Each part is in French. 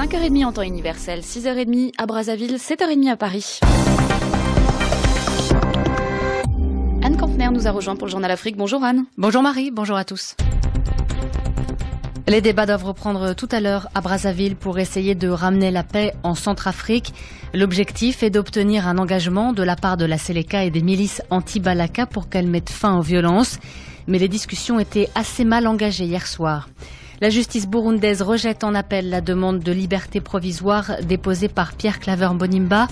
5h30 en temps universel, 6h30 à Brazzaville, 7h30 à Paris. Anne Campner nous a rejoint pour le Journal Afrique. Bonjour Anne. Bonjour Marie, bonjour à tous. Les débats doivent reprendre tout à l'heure à Brazzaville pour essayer de ramener la paix en Centrafrique. L'objectif est d'obtenir un engagement de la part de la Seleka et des milices anti-Balaka pour qu'elles mettent fin aux violences. Mais les discussions étaient assez mal engagées hier soir. La justice burundaise rejette en appel la demande de liberté provisoire déposée par Pierre Claver Mbonimpa.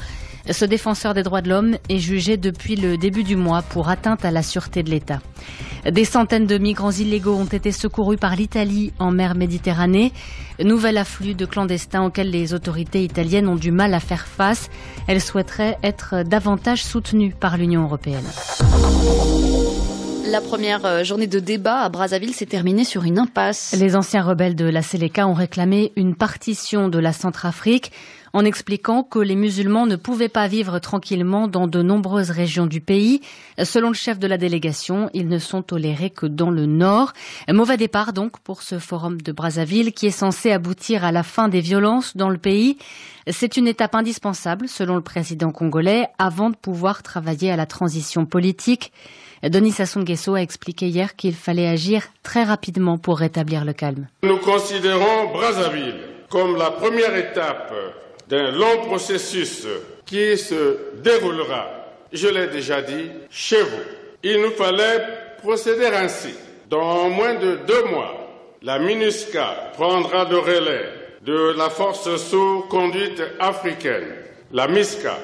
Ce défenseur des droits de l'homme est jugé depuis le début du mois pour atteinte à la sûreté de l'État. Des centaines de migrants illégaux ont été secourus par l'Italie en mer Méditerranée. Nouvel afflux de clandestins auquel les autorités italiennes ont du mal à faire face. Elles souhaiteraient être davantage soutenues par l'Union européenne. La première journée de débat à Brazzaville s'est terminée sur une impasse. Les anciens rebelles de la Seleka ont réclamé une partition de la Centrafrique en expliquant que les musulmans ne pouvaient pas vivre tranquillement dans de nombreuses régions du pays. Selon le chef de la délégation, ils ne sont tolérés que dans le nord. Mauvais départ donc pour ce forum de Brazzaville qui est censé aboutir à la fin des violences dans le pays. C'est une étape indispensable, selon le président congolais, avant de pouvoir travailler à la transition politique. Denis Sassou Nguesso a expliqué hier qu'il fallait agir très rapidement pour rétablir le calme. Nous considérons Brazzaville comme la première étape d'un long processus qui se déroulera, je l'ai déjà dit, chez vous. Il nous fallait procéder ainsi. Dans moins de 2 mois, la MINUSCA prendra le relais de la force sous conduite africaine, la MISCA.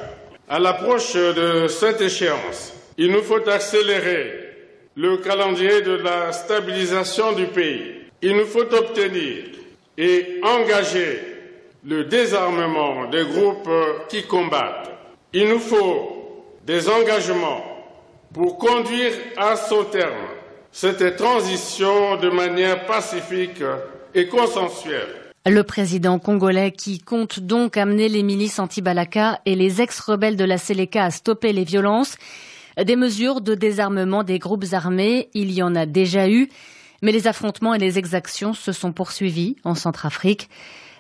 À l'approche de cette échéance, il nous faut accélérer le calendrier de la stabilisation du pays. Il nous faut obtenir et engager le désarmement des groupes qui combattent. Il nous faut des engagements pour conduire à son terme cette transition de manière pacifique et consensuelle. Le président congolais qui compte donc amener les milices anti-Balaka et les ex-rebelles de la Seleka à stopper les violences. Des mesures de désarmement des groupes armés, il y en a déjà eu, mais les affrontements et les exactions se sont poursuivis en Centrafrique.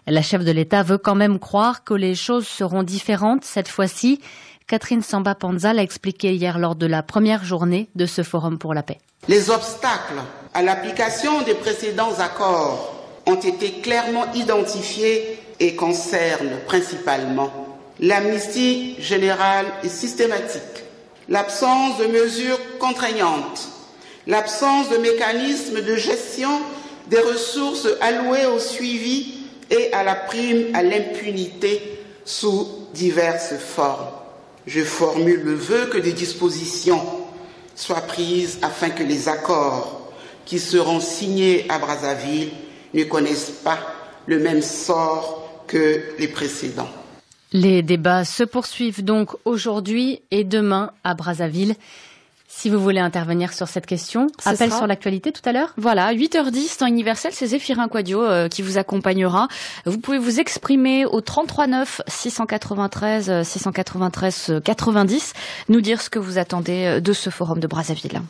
La chef de l'État veut quand même croire que les choses seront différentes cette fois-ci. Catherine Samba-Panza l'a expliqué hier lors de la première journée de ce Forum pour la paix. Les obstacles à l'application des précédents accords ont été clairement identifiés et concernent principalement l'amnistie générale et systématique, l'absence de mesures contraignantes, l'absence de mécanismes de gestion des ressources allouées au suivi et à la prime à l'impunité sous diverses formes. Je formule le vœu que des dispositions soient prises afin que les accords qui seront signés à Brazzaville ne connaissent pas le même sort que les précédents. Les débats se poursuivent donc aujourd'hui et demain à Brazzaville. Si vous voulez intervenir sur cette question, appel sur l'actualité tout à l'heure. Voilà, 8h10, temps universel, c'est Zéphirin Quadio qui vous accompagnera. Vous pouvez vous exprimer au 33 9 693 90, nous dire ce que vous attendez de ce forum de Brazzaville.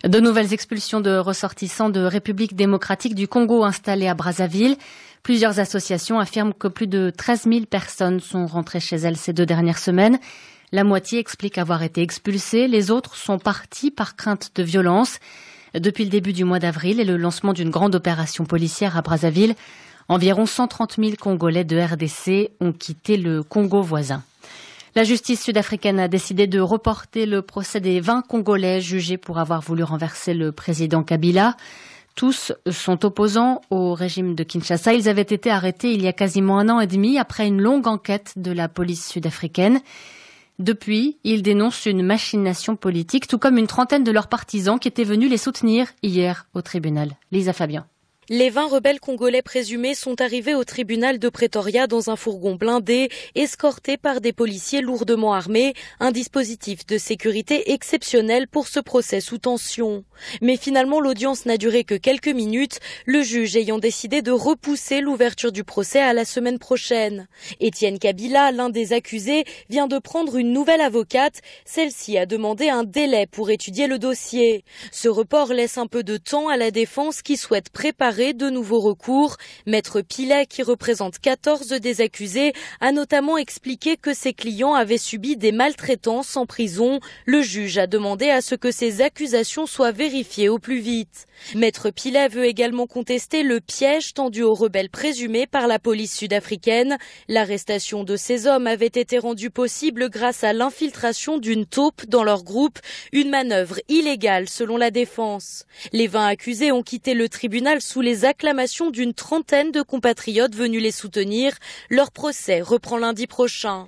De nouvelles expulsions de ressortissants de République démocratique du Congo installés à Brazzaville. Plusieurs associations affirment que plus de 13 000 personnes sont rentrées chez elles ces 2 dernières semaines. La moitié explique avoir été expulsée, les autres sont partis par crainte de violence. Depuis le début du mois d'avril et le lancement d'une grande opération policière à Brazzaville, environ 130 000 Congolais de RDC ont quitté le Congo voisin. La justice sud-africaine a décidé de reporter le procès des 20 Congolais jugés pour avoir voulu renverser le président Kabila. Tous sont opposants au régime de Kinshasa. Ils avaient été arrêtés il y a quasiment 1 an et demi après une longue enquête de la police sud-africaine. Depuis, ils dénoncent une machination politique, tout comme une trentaine de leurs partisans qui étaient venus les soutenir hier au tribunal. Lisa Fabien. Les 20 rebelles congolais présumés sont arrivés au tribunal de Pretoria dans un fourgon blindé, escortés par des policiers lourdement armés, un dispositif de sécurité exceptionnel pour ce procès sous tension. Mais finalement, l'audience n'a duré que quelques minutes, le juge ayant décidé de repousser l'ouverture du procès à la semaine prochaine. Étienne Kabila, l'un des accusés, vient de prendre une nouvelle avocate. Celle-ci a demandé un délai pour étudier le dossier. Ce report laisse un peu de temps à la défense qui souhaite préparer aurait de nouveaux recours. Maître Pilet, qui représente 14 des accusés, a notamment expliqué que ses clients avaient subi des maltraitances en prison. Le juge a demandé à ce que ces accusations soient vérifiées au plus vite. Maître Pilet veut également contester le piège tendu aux rebelles présumés par la police sud-africaine. L'arrestation de ces hommes avait été rendue possible grâce à l'infiltration d'une taupe dans leur groupe, une manœuvre illégale selon la défense. Les 20 accusés ont quitté le tribunal sous les acclamations d'une trentaine de compatriotes venus les soutenir. Leur procès reprend lundi prochain.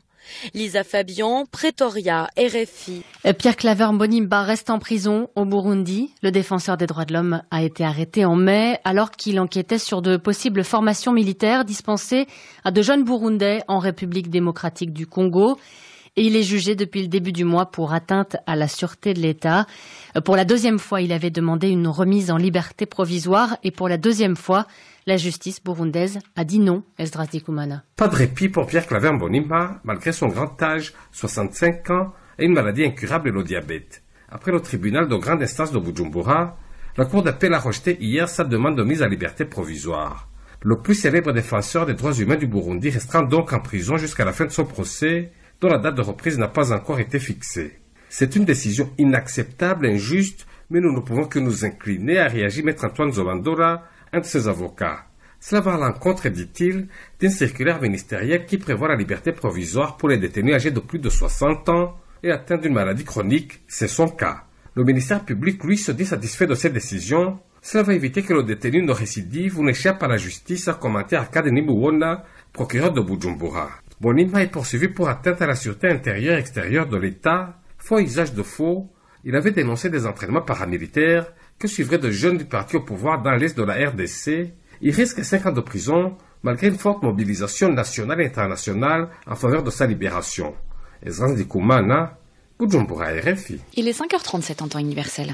Lisa Fabian, Pretoria, RFI. Pierre Claver Mbonimpa reste en prison au Burundi. Le défenseur des droits de l'homme a été arrêté en mai alors qu'il enquêtait sur de possibles formations militaires dispensées à de jeunes Burundais en République démocratique du Congo. Et il est jugé depuis le début du mois pour atteinte à la sûreté de l'État. Pour la deuxième fois, il avait demandé une remise en liberté provisoire et pour la deuxième fois, la justice burundaise a dit non. Esdras Dikumana. Pas de répit pour Pierre Claver Mbonimpa, malgré son grand âge, 65 ans, et une maladie incurable, le diabète. Après le tribunal de grande instance de Bujumbura, la Cour d'appel a rejeté hier sa demande de mise en liberté provisoire. Le plus célèbre défenseur des droits humains du Burundi restera donc en prison jusqu'à la fin de son procès, dont la date de reprise n'a pas encore été fixée. C'est une décision inacceptable, injuste, mais nous ne pouvons que nous incliner, a réagi Maître Antoine Zobandora, un de ses avocats. Cela va à l'encontre, dit-il, d'une circulaire ministérielle qui prévoit la liberté provisoire pour les détenus âgés de plus de 60 ans et atteints d'une maladie chronique, c'est son cas. Le ministère public, lui, se dit satisfait de cette décision. Cela va éviter que le détenu ne récidive ou n'échappe à la justice, a commenté Arkade Nibuwona, procureur de Bujumbura. Mbonimpa est poursuivi pour atteinte à la sûreté intérieure et extérieure de l'État, faux usage de faux. Il avait dénoncé des entraînements paramilitaires que suivraient de jeunes du parti au pouvoir dans l'est de la RDC. Il risque 5 ans de prison, malgré une forte mobilisation nationale et internationale en faveur de sa libération. Esdras Dikumana, Bujumbura, RFI. Il est 5h37 en temps universel.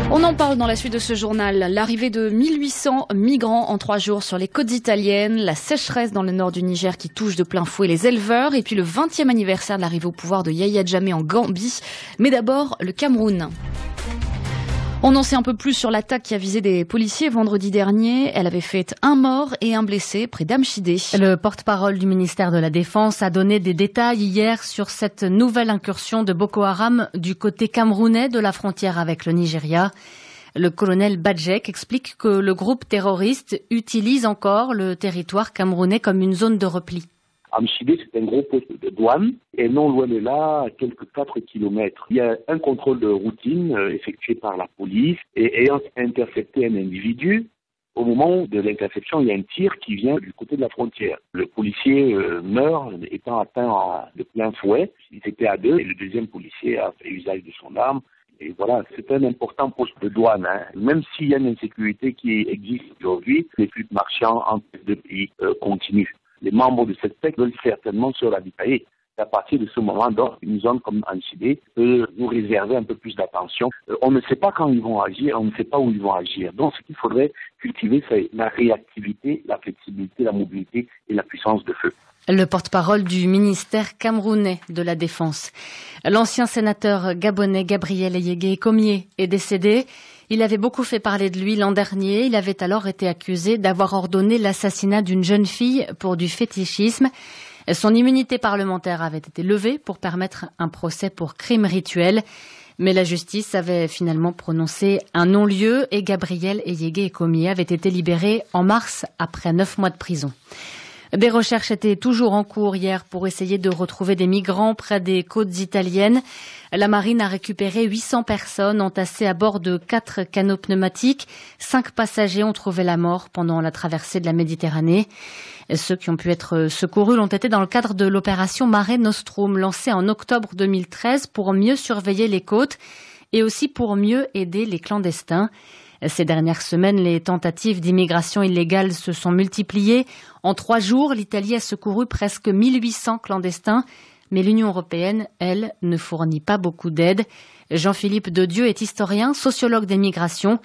On en parle dans la suite de ce journal. L'arrivée de 1800 migrants en 3 jours sur les côtes italiennes, la sécheresse dans le nord du Niger qui touche de plein fouet les éleveurs, et puis le 20e anniversaire de l'arrivée au pouvoir de Yahya Jammeh en Gambie. Mais d'abord, le Cameroun. On en sait un peu plus sur l'attaque qui a visé des policiers vendredi dernier. Elle avait fait 1 mort et 1 blessé près d'Amchidé. Le porte-parole du ministère de la Défense a donné des détails hier sur cette nouvelle incursion de Boko Haram du côté camerounais de la frontière avec le Nigeria. Le colonel Badjek explique que le groupe terroriste utilise encore le territoire camerounais comme une zone de repli. Amchidé, c'est un gros poste de douane et non loin de là, à quelques 4 kilomètres. Il y a un contrôle de routine effectué par la police et ayant intercepté un individu, au moment de l'interception, il y a un tir qui vient du côté de la frontière. Le policier meurt étant atteint de plein fouet. Ils étaient à 2 et le deuxième policier a fait usage de son arme. Et voilà, c'est un important poste de douane. Même s'il y a une insécurité qui existe aujourd'hui, les flux marchands entre les deux pays continuent. Les membres de cette secte veulent certainement se ravitailler. À partir de ce moment, donc, une zone comme Amchidé peut nous réserver un peu plus d'attention. On ne sait pas quand ils vont agir, on ne sait pas où ils vont agir. Donc, ce qu'il faudrait cultiver, c'est la réactivité, la flexibilité, la mobilité et la puissance de feu. Le porte-parole du ministère camerounais de la Défense. L'ancien sénateur gabonais Gabriel Eyégué-Comier est décédé. Il avait beaucoup fait parler de lui l'an dernier. Il avait alors été accusé d'avoir ordonné l'assassinat d'une jeune fille pour du fétichisme. Son immunité parlementaire avait été levée pour permettre un procès pour crime rituel. Mais la justice avait finalement prononcé un non-lieu et Gabriel Eyégué-Comier avait été libéré en mars après 9 mois de prison. Des recherches étaient toujours en cours hier pour essayer de retrouver des migrants près des côtes italiennes. La marine a récupéré 800 personnes entassées à bord de 4 canots pneumatiques. 5 passagers ont trouvé la mort pendant la traversée de la Méditerranée. Ceux qui ont pu être secourus l'ont été dans le cadre de l'opération Mare Nostrum, lancée en octobre 2013 pour mieux surveiller les côtes et aussi pour mieux aider les clandestins. Ces dernières semaines, les tentatives d'immigration illégale se sont multipliées. En 3 jours, l'Italie a secouru presque 1800 clandestins. Mais l'Union européenne, elle, ne fournit pas beaucoup d'aide. Jean-Philippe Dedieu est historien, sociologue des migrations.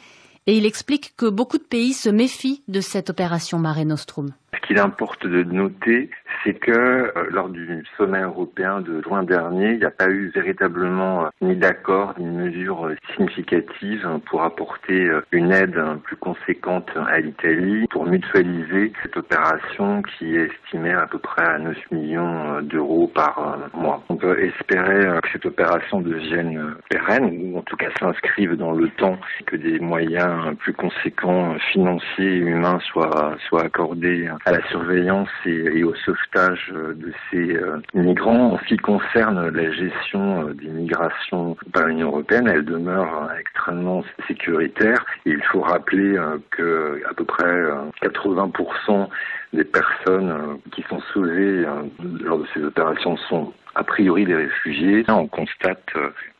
Et il explique que beaucoup de pays se méfient de cette opération Mare Nostrum. Ce qu'il importe de noter, c'est que lors du sommet européen de juin dernier, il n'y a pas eu véritablement ni d'accord, ni mesure significative pour apporter une aide plus conséquente à l'Italie pour mutualiser cette opération qui est estimée à peu près à 9 millions d'euros par mois. On peut espérer que cette opération devienne pérenne, ou en tout cas s'inscrive dans le temps, que des moyens plus conséquents financiers et humains soient accordés à la surveillance et au sauvetage de ces migrants. En ce qui concerne la gestion des migrations par l'Union européenne, elle demeure extrêmement sécuritaire. Et il faut rappeler que à peu près 80% des personnes qui sont sauvées lors de ces opérations sont a priori des réfugiés. On constate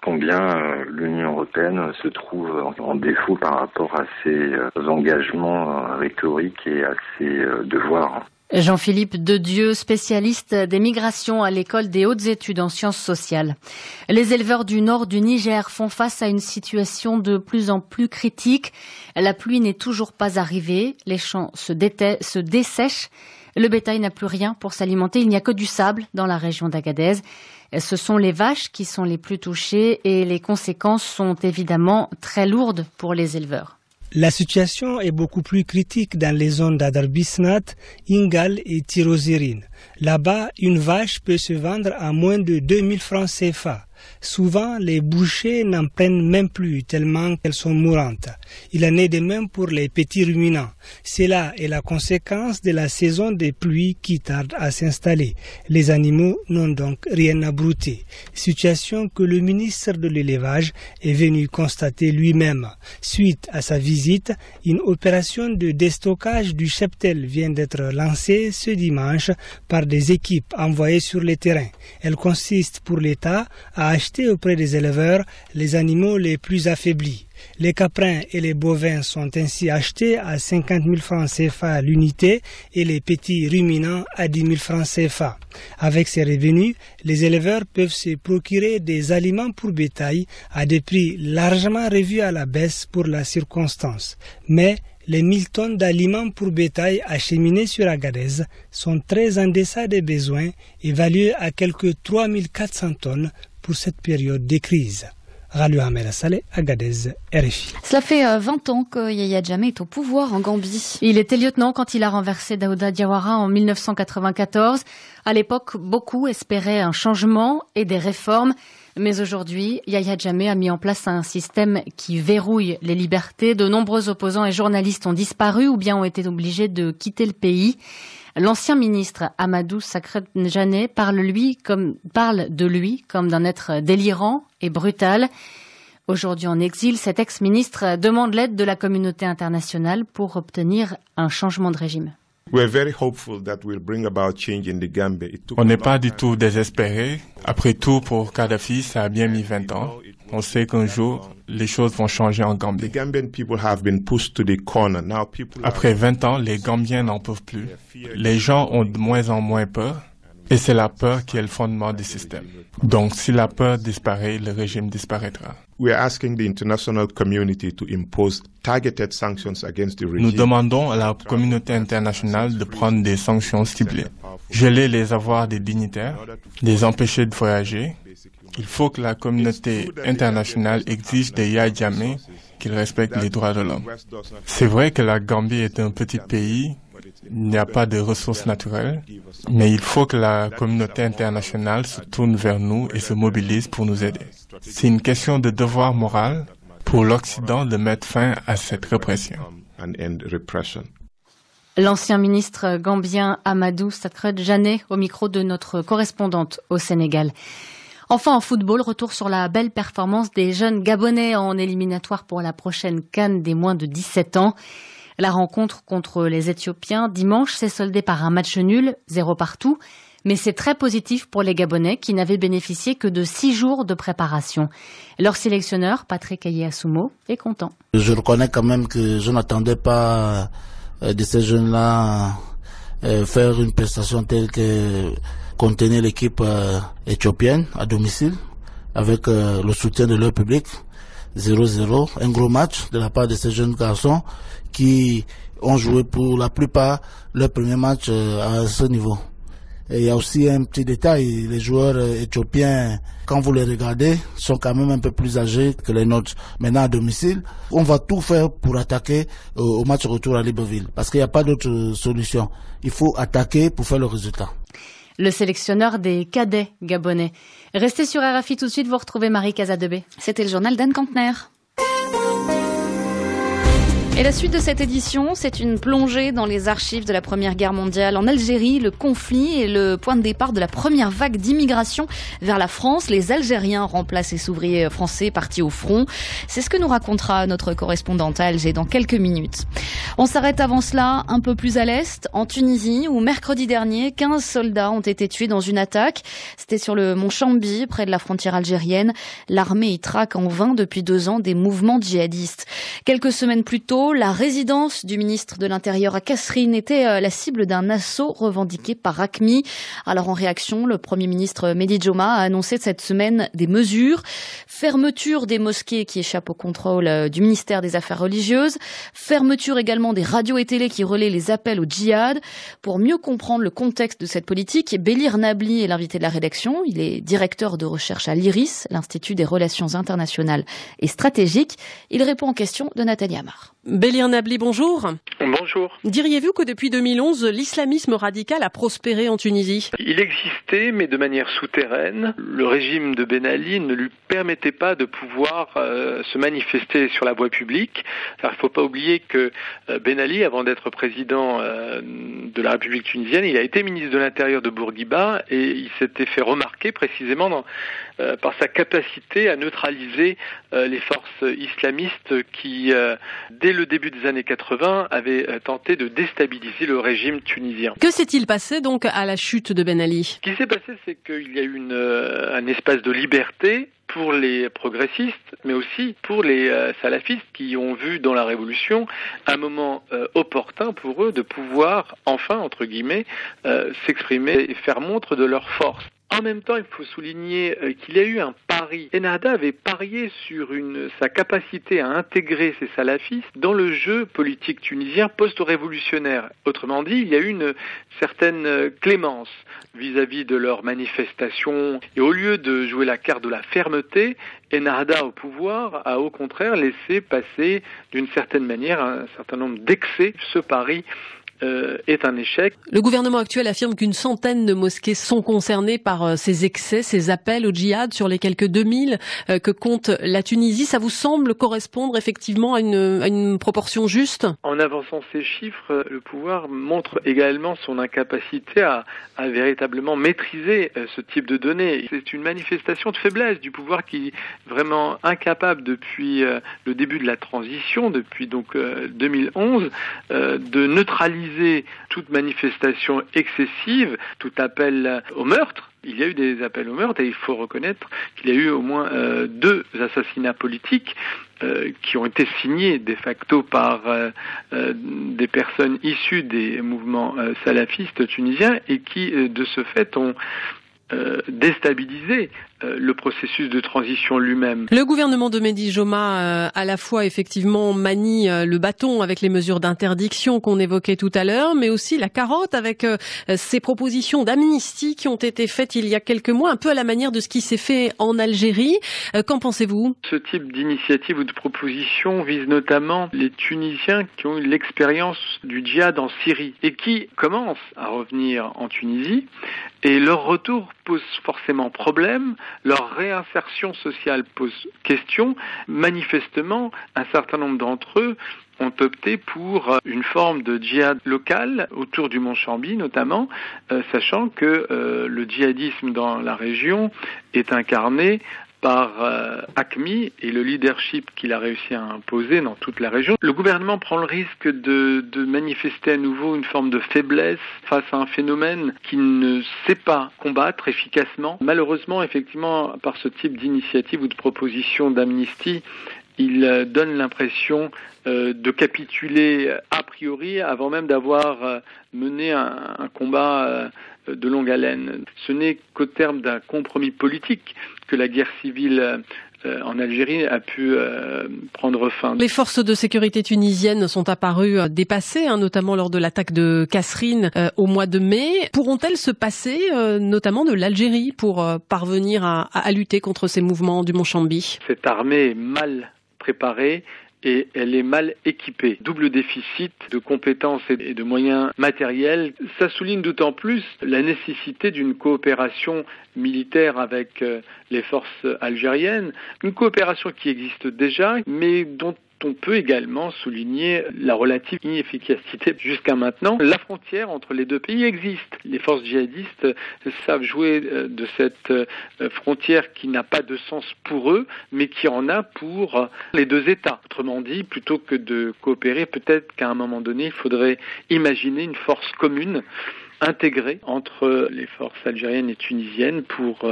combien l'Union européenne se trouve en défaut par rapport à ses engagements rhétoriques et à ses devoirs. Jean-Philippe Dedieu, spécialiste des migrations à l'école des hautes études en sciences sociales. Les éleveurs du nord du Niger font face à une situation de plus en plus critique. La pluie n'est toujours pas arrivée, les champs se dessèchent, le bétail n'a plus rien pour s'alimenter, il n'y a que du sable dans la région d'Agadez. Ce sont les vaches qui sont les plus touchées et les conséquences sont évidemment très lourdes pour les éleveurs. La situation est beaucoup plus critique dans les zones d'Adar-Bisnat, Ingal et Tirozérine. Là-bas, une vache peut se vendre à moins de 2000 francs CFA. Souvent, les bouchers n'en prennent même plus tellement qu'elles sont mourantes. Il en est de même pour les petits ruminants. Cela est la conséquence de la saison des pluies qui tarde à s'installer. Les animaux n'ont donc rien à brouter. Situation que le ministre de l'élevage est venu constater lui-même. Suite à sa visite, une opération de déstockage du cheptel vient d'être lancée ce dimanche par des équipes envoyées sur le terrain. Elle consiste pour l'État à acheter auprès des éleveurs les animaux les plus affaiblis. Les caprins et les bovins sont ainsi achetés à 50 000 francs CFA à l'unité et les petits ruminants à 10 000 francs CFA. Avec ces revenus, les éleveurs peuvent se procurer des aliments pour bétail à des prix largement revus à la baisse pour la circonstance. Mais les 1000 tonnes d'aliments pour bétail acheminés sur Agadez sont très en deçà des besoins, évalués à quelques 3400 tonnes pour cette période de crise. Ralou Ahmed Saleh, Agadez, RFI. Cela fait 20 ans que Yahya Jammeh est au pouvoir en Gambie. Il était lieutenant quand il a renversé Daouda Diawara en 1994. À l'époque, beaucoup espéraient un changement et des réformes. Mais aujourd'hui, Yahya Jammeh a mis en place un système qui verrouille les libertés. De nombreux opposants et journalistes ont disparu ou bien ont été obligés de quitter le pays. L'ancien ministre Amadou Sakred Njane parle de lui comme d'un être délirant et brutal. Aujourd'hui en exil, cet ex-ministre demande l'aide de la communauté internationale pour obtenir un changement de régime. On n'est pas du tout désespéré. Après tout, pour Kadhafi, ça a bien mis 20 ans. On sait qu'un jour, les choses vont changer en Gambie. Après 20 ans, les Gambiens n'en peuvent plus. Les gens ont de moins en moins peur. Et c'est la peur qui est le fondement du système. Donc, si la peur disparaît, le régime disparaîtra. Nous demandons à la communauté internationale de prendre des sanctions ciblées, geler les avoirs des dignitaires, les empêcher de voyager. Il faut que la communauté internationale exige de Yahya Jammeh qu'il respecte les droits de l'homme. C'est vrai que la Gambie est un petit pays, il n'y a pas de ressources naturelles, mais il faut que la communauté internationale se tourne vers nous et se mobilise pour nous aider. C'est une question de devoir moral pour l'Occident de mettre fin à cette répression. L'ancien ministre gambien Amadou Sakred Njane au micro de notre correspondante au Sénégal. Enfin, en football, retour sur la belle performance des jeunes Gabonais en éliminatoire pour la prochaine CAN des moins de 17 ans. La rencontre contre les Éthiopiens dimanche s'est soldée par un match nul, 0 partout. Mais c'est très positif pour les Gabonais qui n'avaient bénéficié que de 6 jours de préparation. Leur sélectionneur, Patrick Ayé-Assoumo, est content. Je reconnais quand même que je n'attendais pas de ces jeunes-là faire une prestation telle que contenait l'équipe éthiopienne à domicile avec le soutien de leur public. 0-0, un gros match de la part de ces jeunes garçons qui ont joué pour la plupart leur premier match à ce niveau. Et il y a aussi un petit détail, les joueurs éthiopiens, quand vous les regardez, sont quand même un peu plus âgés que les nôtres. Maintenant à domicile, on va tout faire pour attaquer au match retour à Libreville, parce qu'il n'y a pas d'autre solution. Il faut attaquer pour faire le résultat. Le sélectionneur des cadets gabonais. Restez sur RFI tout de suite, vous retrouvez Marie Casadebé. C'était le journal d'Anne Kantner. Et la suite de cette édition, c'est une plongée dans les archives de la Première Guerre mondiale en Algérie. Le conflit est le point de départ de la première vague d'immigration vers la France. Les Algériens remplacent les ouvriers français partis au front. C'est ce que nous racontera notre correspondante à Alger dans quelques minutes. On s'arrête avant cela un peu plus à l'est, en Tunisie, où mercredi dernier, 15 soldats ont été tués dans une attaque. C'était sur le mont Chambi, près de la frontière algérienne. L'armée y traque en vain depuis 2 ans des mouvements djihadistes. Quelques semaines plus tôt, la résidence du ministre de l'Intérieur à Kasserine était la cible d'un assaut revendiqué par AQMI. Alors en réaction, le Premier ministre Mehdi Djoma a annoncé cette semaine des mesures. Fermeture des mosquées qui échappent au contrôle du ministère des Affaires religieuses. Fermeture également des radios et télés qui relaient les appels au djihad. Pour mieux comprendre le contexte de cette politique, Bélir Nabli est l'invité de la rédaction. Il est directeur de recherche à l'IRIS, l'Institut des relations internationales et stratégiques. Il répond aux questions de Nathalie Amar. Bélir Nabli, bonjour. Bonjour. Diriez-vous que depuis 2011, l'islamisme radical a prospéré en Tunisie ? Il existait, mais de manière souterraine. Le régime de Ben Ali ne lui permettait pas de pouvoir se manifester sur la voie publique. Alors, il ne faut pas oublier que Ben Ali, avant d'être président de la République tunisienne, il a été ministre de l'Intérieur de Bourguiba et il s'était fait remarquer précisément par sa capacité à neutraliser les forces islamistes qui, dès le début des années 80, avaient tenté de déstabiliser le régime tunisien. Que s'est-il passé donc à la chute de Ben Ali ? Ce qui s'est passé, c'est qu'il y a eu un espace de liberté pour les progressistes, mais aussi pour les salafistes qui ont vu dans la révolution un moment opportun pour eux de pouvoir, enfin, entre guillemets, s'exprimer et faire montre de leur force. En même temps, il faut souligner qu'il y a eu un pari. Ennahda avait parié sur sa capacité à intégrer ces salafistes dans le jeu politique tunisien post-révolutionnaire. Autrement dit, il y a eu une certaine clémence vis-à-vis de leurs manifestations. Et au lieu de jouer la carte de la fermeté, Ennahda au pouvoir a au contraire laissé passer d'une certaine manière un certain nombre d'excès. Ce pari est un échec. Le gouvernement actuel affirme qu'une centaine de mosquées sont concernées par ces excès, ces appels au djihad sur les quelques 2000 que compte la Tunisie. Ça vous semble correspondre effectivement à une proportion juste ? En avançant ces chiffres, le pouvoir montre également son incapacité à véritablement maîtriser ce type de données. C'est une manifestation de faiblesse du pouvoir qui est vraiment incapable depuis le début de la transition, depuis donc 2011, de neutraliser toute manifestation excessive, tout appel au meurtre. Il y a eu des appels au meurtre et il faut reconnaître qu'il y a eu au moins 2 assassinats politiques qui ont été signés de facto par des personnes issues des mouvements salafistes tunisiens et qui, de ce fait, ont déstabiliser le processus de transition lui-même. Le gouvernement de Mehdi Djoma à la fois effectivement manie le bâton avec les mesures d'interdiction qu'on évoquait tout à l'heure, mais aussi la carotte avec ces propositions d'amnistie qui ont été faites il y a quelques mois, un peu à la manière de ce qui s'est fait en Algérie. Qu'en pensez-vous ? Ce type d'initiative ou de proposition vise notamment les Tunisiens qui ont eu l'expérience du djihad en Syrie et qui commencent à revenir en Tunisie. Et leur retour pose forcément problème, leur réinsertion sociale pose question. Manifestement, un certain nombre d'entre eux ont opté pour une forme de djihad local autour du mont Chambi notamment, sachant que le djihadisme dans la région est incarné par AQMI et le leadership qu'il a réussi à imposer dans toute la région. Le gouvernement prend le risque de manifester à nouveau une forme de faiblesse face à un phénomène qu'il ne sait pas combattre efficacement. Malheureusement, effectivement, par ce type d'initiative ou de proposition d'amnistie, il donne l'impression de capituler a priori avant même d'avoir mené un combat de longue haleine. Ce n'est qu'au terme d'un compromis politique que la guerre civile en Algérie a pu prendre fin. Les forces de sécurité tunisiennes sont apparues dépassées, notamment lors de l'attaque de Kasserine au mois de mai. Pourront-elles se passer notamment de l'Algérie pour parvenir à lutter contre ces mouvements du Mont Chambi? Cette armée est mal préparée et elle est mal équipée. Double déficit de compétences et de moyens matériels. Ça souligne d'autant plus la nécessité d'une coopération militaire avec les forces algériennes. Une coopération qui existe déjà, mais dont on peut également souligner la relative inefficacité jusqu'à maintenant. La frontière entre les deux pays existe. Les forces djihadistes savent jouer de cette frontière qui n'a pas de sens pour eux, mais qui en a pour les deux États. Autrement dit, plutôt que de coopérer, peut-être qu'à un moment donné, il faudrait imaginer une force commune intégrée entre les forces algériennes et tunisiennes pour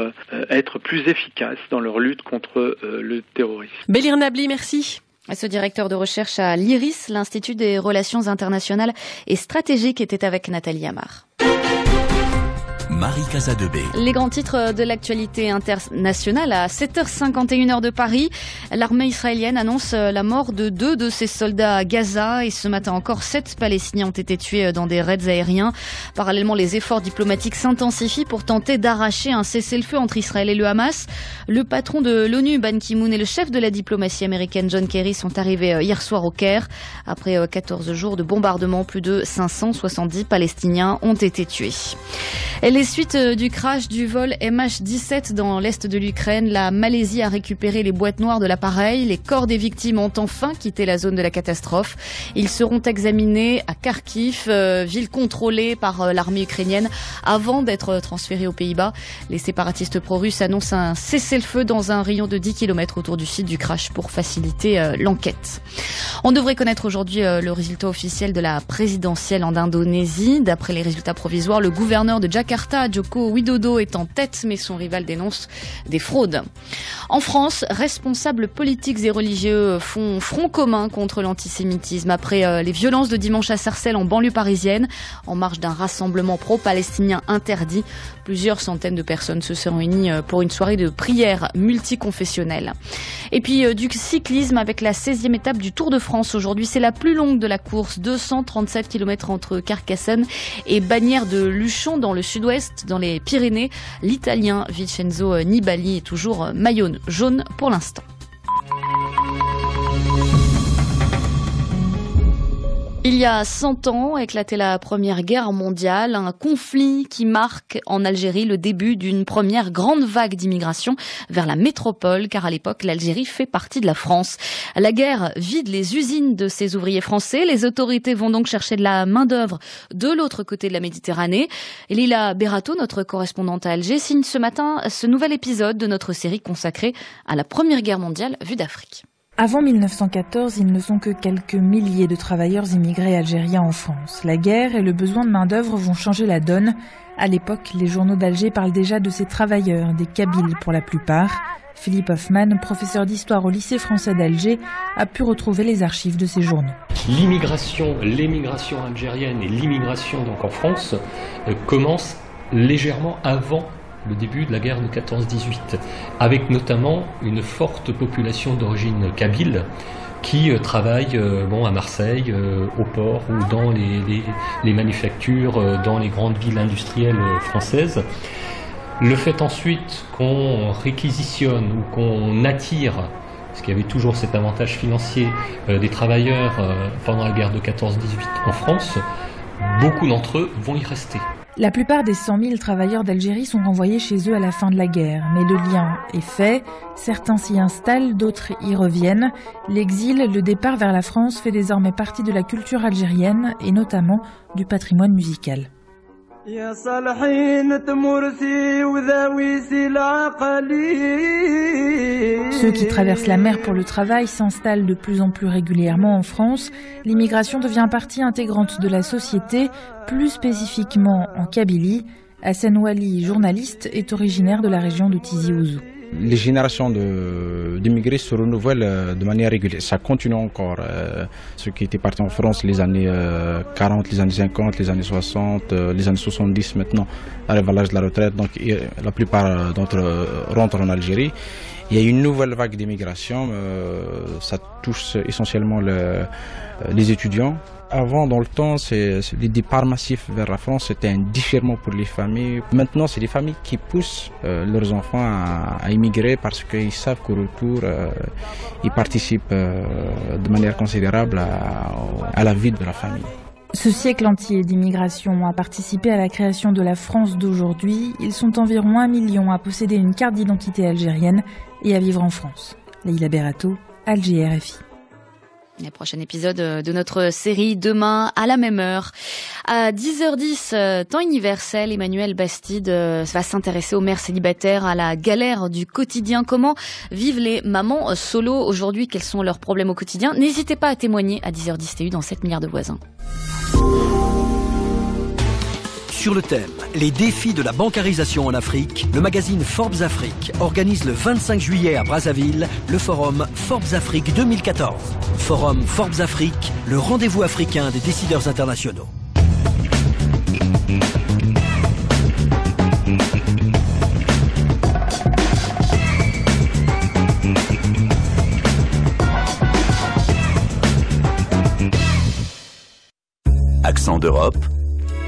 être plus efficaces dans leur lutte contre le terrorisme. Bélir Nabli, merci. Ce directeur de recherche à l'IRIS, l'Institut des Relations Internationales et Stratégiques, était avec Nathalie Amar. Marie Casadebé. Les grands titres de l'actualité internationale à 7h51 heure de Paris. L'armée israélienne annonce la mort de 2 de ses soldats à Gaza et ce matin encore 7 Palestiniens ont été tués dans des raids aériens. Parallèlement, les efforts diplomatiques s'intensifient pour tenter d'arracher un cessez-le-feu entre Israël et le Hamas. Le patron de l'ONU, Ban Ki-moon, et le chef de la diplomatie américaine, John Kerry, sont arrivés hier soir au Caire. Après 14 jours de bombardement, plus de 570 Palestiniens ont été tués. Et les suites du crash du vol MH17 dans l'est de l'Ukraine, la Malaisie a récupéré les boîtes noires de l'appareil. Les corps des victimes ont enfin quitté la zone de la catastrophe. Ils seront examinés à Kharkiv, ville contrôlée par l'armée ukrainienne, avant d'être transférés aux Pays-Bas. Les séparatistes pro-russes annoncent un cessez-le-feu dans un rayon de 10 km autour du site du crash pour faciliter l'enquête. On devrait connaître aujourd'hui le résultat officiel de la présidentielle en Indonésie. D'après les résultats provisoires, le gouverneur de Jakarta, Joko Widodo, est en tête, mais son rival dénonce des fraudes. En France, responsables politiques et religieux font front commun contre l'antisémitisme après les violences de dimanche à Sarcelles en banlieue parisienne. En marge d'un rassemblement pro-palestinien interdit, plusieurs centaines de personnes se sont réunies pour une soirée de prière multiconfessionnelle. Et puis du cyclisme avec la 16e étape du Tour de France. Aujourd'hui, c'est la plus longue de la course, 237 km entre Carcassonne et Bagnères de Luchon dans le sud-ouest, dans les Pyrénées. L'Italien Vincenzo Nibali est toujours maillot jaune pour l'instant. Il y a 100 ans éclatait la Première Guerre mondiale, un conflit qui marque en Algérie le début d'une première grande vague d'immigration vers la métropole, car à l'époque, l'Algérie fait partie de la France. La guerre vide les usines de ces ouvriers français. Les autorités vont donc chercher de la main-d'œuvre de l'autre côté de la Méditerranée. Et Lila Berato, notre correspondante à Alger, signe ce matin ce nouvel épisode de notre série consacrée à la Première Guerre mondiale vue d'Afrique. Avant 1914, ils ne sont que quelques milliers de travailleurs immigrés algériens en France. La guerre et le besoin de main-d'œuvre vont changer la donne. À l'époque, les journaux d'Alger parlent déjà de ces travailleurs, des Kabyles pour la plupart. Philippe Hoffman, professeur d'histoire au lycée français d'Alger, a pu retrouver les archives de ces journaux. L'émigration algérienne et l'immigration donc en France commencent légèrement avant le début de la guerre de 14-18, avec notamment une forte population d'origine kabyle qui travaille à Marseille, au port ou dans les manufactures, dans les grandes villes industrielles françaises. Le fait ensuite qu'on réquisitionne ou qu'on attire, parce qu'il y avait toujours cet avantage financier des travailleurs pendant la guerre de 14-18 en France, beaucoup d'entre eux vont y rester. La plupart des 100 000 travailleurs d'Algérie sont renvoyés chez eux à la fin de la guerre. Mais le lien est fait. Certains s'y installent, d'autres y reviennent. L'exil, le départ vers la France fait désormais partie de la culture algérienne et notamment du patrimoine musical. Ceux qui traversent la mer pour le travail s'installent de plus en plus régulièrement en France. L'immigration devient partie intégrante de la société, plus spécifiquement en Kabylie. Hassan Wali, journaliste, est originaire de la région de Tizi Ouzou. Les générations d'immigrés se renouvellent de manière régulière. Ça continue encore. Ceux qui étaient partis en France les années 40, les années 50, les années 60, les années 70 maintenant arrivent à l'âge de la retraite. Donc la plupart d'entre eux rentrent en Algérie. Il y a une nouvelle vague d'immigration, ça touche essentiellement les étudiants. Avant, dans le temps, les départs massifs vers la France, c'était un déchirement pour les familles. Maintenant, c'est les familles qui poussent leurs enfants à immigrer parce qu'ils savent qu'au retour, ils participent de manière considérable à la vie de la famille. Ce siècle entier d'immigration a participé à la création de la France d'aujourd'hui. Ils sont environ 1 million à posséder une carte d'identité algérienne et à vivre en France. Leïla Berato, Alger, RFI. Le prochain épisode de notre série demain à la même heure. À 10h10, temps universel, Emmanuel Bastide va s'intéresser aux mères célibataires, à la galère du quotidien. Comment vivent les mamans solo aujourd'hui? Quels sont leurs problèmes au quotidien? N'hésitez pas à témoigner à 10h10 TU dans 7 milliards de voisins. Sur le thème « Les défis de la bancarisation en Afrique », le magazine Forbes Afrique organise le 25 juillet à Brazzaville le forum Forbes Afrique 2014. Forum Forbes Afrique, le rendez-vous africain des décideurs internationaux. Accent d'Europe,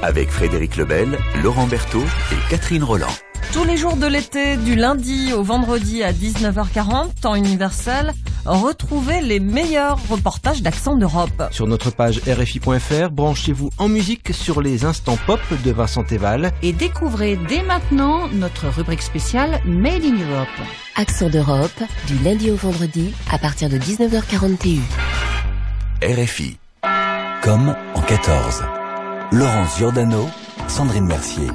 avec Frédéric Lebel, Laurent Berthaud et Catherine Roland. Tous les jours de l'été, du lundi au vendredi à 19h40, temps universel, retrouvez les meilleurs reportages d'Accent d'Europe. Sur notre page RFI.fr, branchez-vous en musique sur les instants pop de Vincent Teval. Et découvrez dès maintenant notre rubrique spéciale Made in Europe. Accent d'Europe, du lundi au vendredi, à partir de 19h40 TU. RFI. Comme en 14. Laurence Giordano, Sandrine Mercier.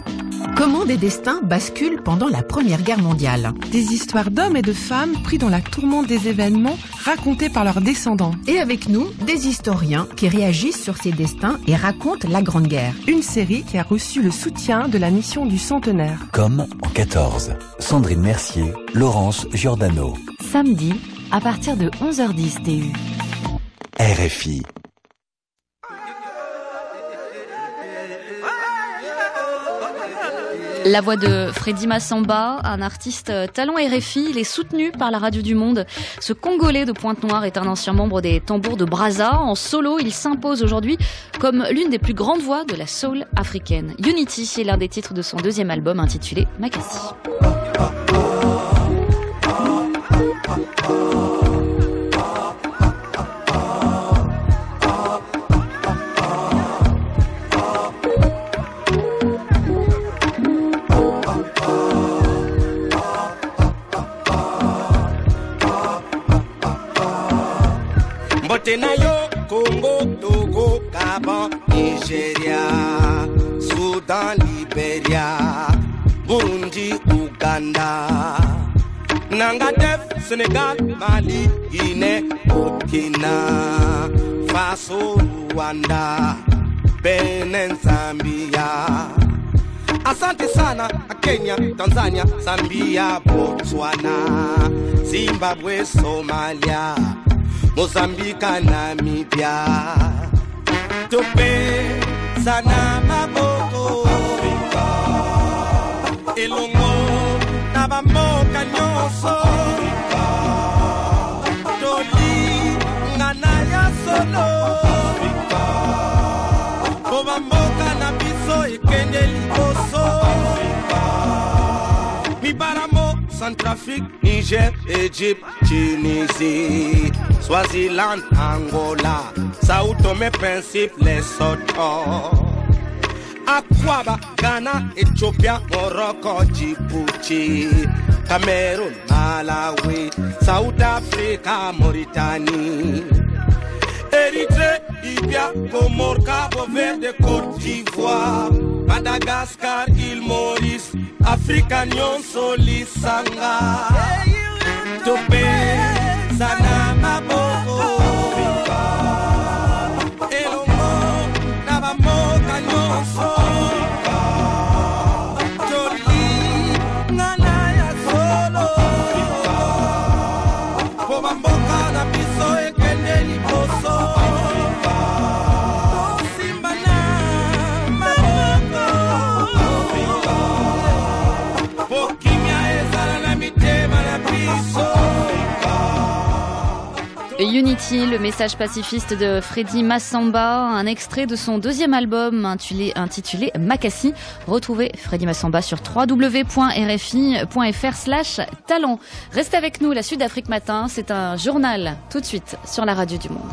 Comment des destins basculent pendant la Première Guerre mondiale? Des histoires d'hommes et de femmes pris dans la tourmente des événements racontés par leurs descendants. Et avec nous, des historiens qui réagissent sur ces destins et racontent la Grande Guerre. Une série qui a reçu le soutien de la mission du Centenaire. Comme en 14. Sandrine Mercier, Laurence Giordano. Samedi, à partir de 11h10 TU. RFI. La voix de Freddy Massamba, un artiste talent RFI, il est soutenu par la Radio du Monde. Ce Congolais de Pointe-Noire est un ancien membre des Tambours de Brazza. En solo, il s'impose aujourd'hui comme l'une des plus grandes voix de la soul africaine. Unity est l'un des titres de son deuxième album intitulé Makassi. Nayo, Congo, Togo, Gabon, Nigeria, Soudan, Liberia, Burundi, Uganda, Nangadef, Sénégal, Mali, Guinée, Burkina Faso, Rwanda, Benin, Zambia. Asante sana Kenya, Tanzania, Zambia, Botswana, Zimbabwe, Somalia, Mozambique, Namibia. Tope sana maboko Africa. Elongo nabamoka nyonso Africa. Toli ngana ya solo Africa. Kobamboka na biso ekende liboso Africa. Mibaramo, Centrafrique, Niger, Égypte, Tunisie, Swaziland, Angola, Sao Tome, Principe, Lesotho, Akwaba, Ghana, Ethiopia, Morocco, Djibouti, Cameroun, Malawi, South Africa, Mauritanie, Érythrée, Libya, Comores, Cabo Verde, Côte d'Ivoire, Madagascar, Île Maurice, Africa, Nyonso, Lisanga, Tope, Sana, Maboko, Africa, Elongo, Nabamoka, Nyonso, Africa, Toli, Nganaya, Solo, Africa, Kobamboka, Nabiso, Ekende, Liboso, Africa, Simbana, Maboko, Africa, Pokimia, Ezara, Namitema, Nabiso. Unity, le message pacifiste de Freddy Massamba, un extrait de son deuxième album intitulé Makassi. Retrouvez Freddy Massamba sur www.rfi.fr/talent. Restez avec nous, la Sud-Afrique Matin, c'est un journal tout de suite sur la radio du Monde.